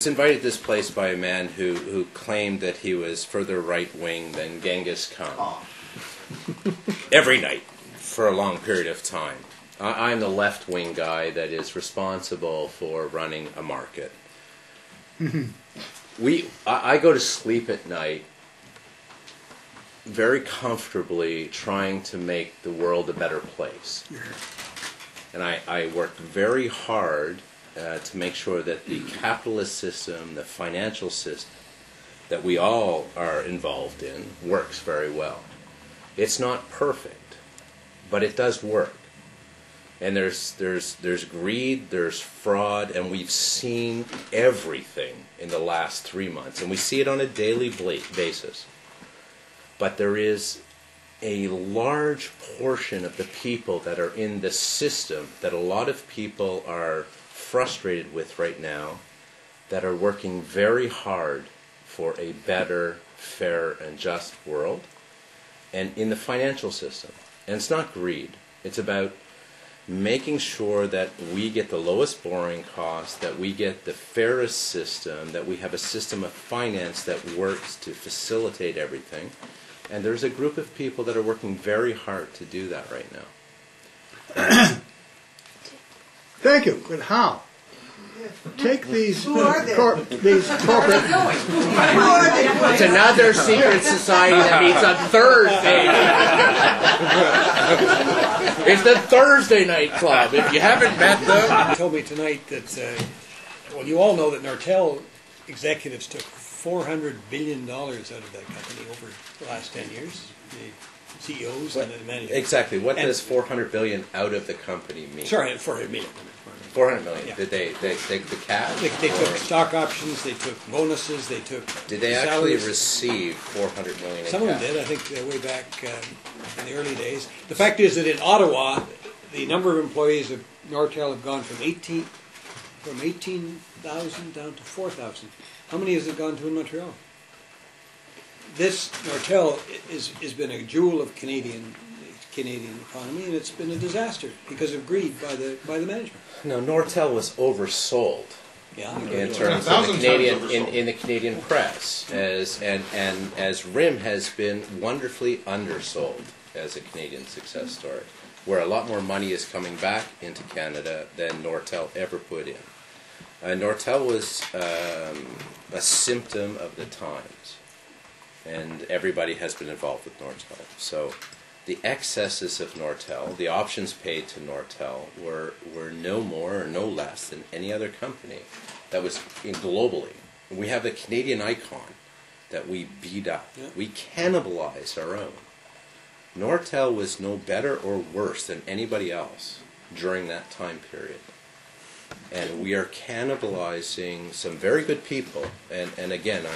I was invited to this place by a man who claimed that he was further right-wing than Genghis Khan. Every night for a long period of time. I'm the left-wing guy that is responsible for running a market. I go to sleep at night very comfortably trying to make the world a better place. And I work very hard to make sure that the capitalist system, the financial system that we all are involved in works very well. It's not perfect, but it does work. And there's greed, there's fraud, and we've seen everything in the last 3 months, and we see it on a daily basis. But there is a large portion of the people that are in the system that a lot of people are frustrated with right now, that are working very hard for a better, fair, and just world, and in the financial system. And it's not greed. It's about making sure that we get the lowest borrowing cost, that we get the fairest system, that we have a system of finance that works to facilitate everything. And there's a group of people that are working very hard to do that right now. Thank you. But how? Take these corporate... It's another secret society that meets on Thursday. It's the Thursday Night Club. If you haven't met them... He told me tonight that, well, you all know that Nortel executives took $400 billion out of that company over the last 10 years. The CEOs and the managers. Exactly. What does $400 billion out of the company mean? Sorry, $400 million. $400 million. Yeah. Did they take the cash? They took stock options, they took bonuses, they took Did they salaries. actually receive $400 million in Some of them cash? did, I think, way back in the early days. The fact is that in Ottawa, the number of employees of Nortel have gone from 18,000 down to 4,000. How many has it gone to in Montreal? This Nortel has been a jewel of Canadian economy, and it's been a disaster because of greed by the management. No, Nortel was oversold. Yeah, In terms of the Canadian in the Canadian press, as RIM has been wonderfully undersold as a Canadian success story, where a lot more money is coming back into Canada than Nortel ever put in. Nortel was a symptom of the times, and everybody has been involved with Nortel. So the excesses of Nortel, the options paid to Nortel, were no more or no less than any other company that was globally. We have a Canadian icon that we beat up. Yeah. We cannibalized our own. Nortel was no better or worse than anybody else during that time period. And we are cannibalizing some very good people, and again,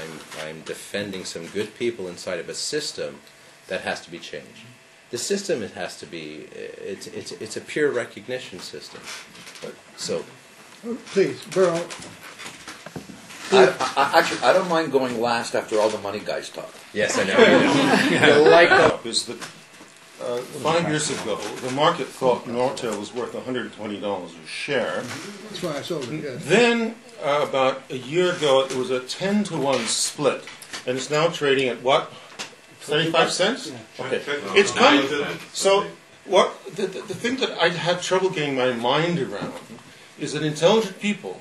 I'm defending some good people inside of a system that has to be changed. The system, it has to be, it's a peer recognition system. So, Please, Burrow. Actually, I don't mind going last after all the money guys talk. Yes, I know. You like that. Is that 5 years ago, the market thought Nortel was worth $120 a share. That's why I sold it, yes. Then, about a year ago, it was a 10-to-1 split, and it's now trading at what? 35 cents? Yeah. Okay. It's come. So, what the thing that I had trouble getting my mind around is that intelligent people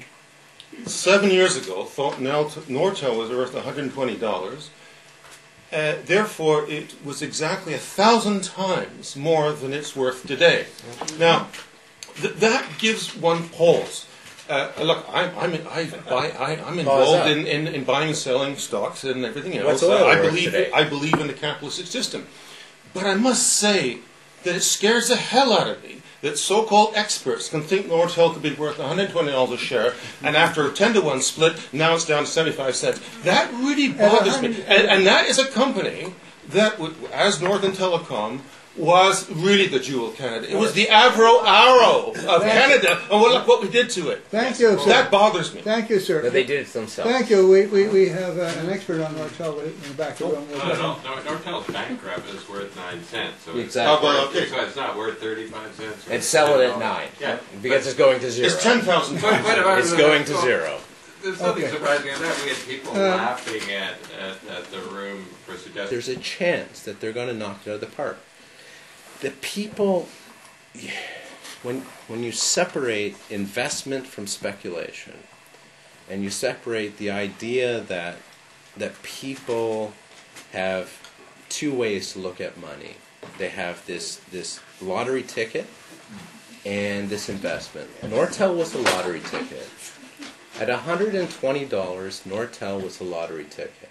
7 years ago thought Nortel was worth $120. Therefore, it was exactly 1,000 times more than it's worth today. Now, that gives one pause. Look, I'm involved in buying and selling stocks and everything else. What's oil worth today? I believe in the capitalistic system, but I must say that it scares the hell out of me that so-called experts can think Nortel could be worth $120 a share, and after a 10-to-1 split, now it's down to 75 cents. That really bothers me. And that is a company that, as Northern Telecom, was really the jewel of Canada. It was the Arrow of Canada, and look what we did to it. Thank you, sir. That bothers me. Thank you, sir. But they did it themselves. Thank you. We have an expert on Nortel in the back of the room. No, Nortel's bankrupt is worth 9 cents. So Exactly. So it's not worth 35 cents. And sell it at 9. Yeah. Because it's going to zero. It's 10,000 times. It's going to zero. There's nothing Okay. surprising in that. We had people laughing at the room for suggesting. There's a chance that they're going to knock it out of the park. The people, when you separate investment from speculation, and you separate the idea that people have two ways to look at money. They have this lottery ticket and this investment. Nortel was a lottery ticket. At $120, Nortel was a lottery ticket.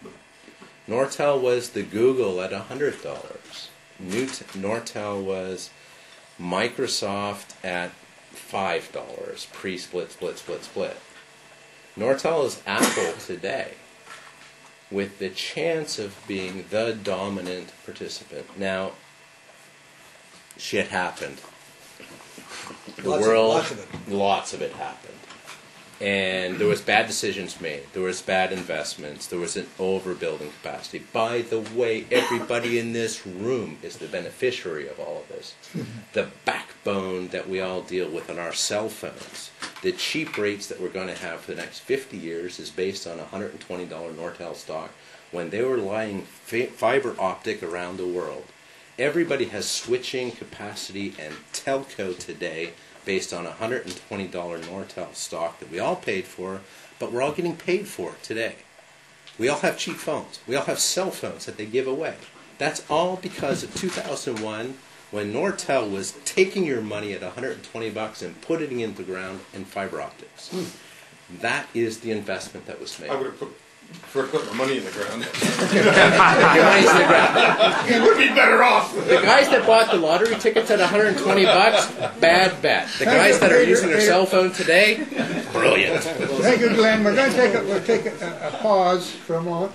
Nortel was the Google at $100. Nortel was Microsoft at $5, pre-split, split. Nortel is Apple today, with the chance of being the dominant participant. Now, shit happened. Lots of it happened. And there was bad decisions made. There was bad investments. There was an overbuilding capacity. By the way, everybody in this room is the beneficiary of all of this. The backbone that we all deal with on our cell phones. The cheap rates that we're going to have for the next 50 years is based on $120 Nortel stock when they were lying fiber optic around the world. Everybody has switching capacity and telco today based on $120 Nortel stock that we all paid for, but we're all getting paid for today. We all have cheap phones. We all have cell phones that they give away. That's all because of 2001 when Nortel was taking your money at $120 and putting it in the ground in fiber optics. That is the investment that was made. I would have put my money in the ground. Your money's in the ground. It would be better off. The guys that bought the lottery tickets at $120, bad bet. The guys that are using their cell phone today, brilliant. Thank you, Glenn. We'll take a pause for a moment.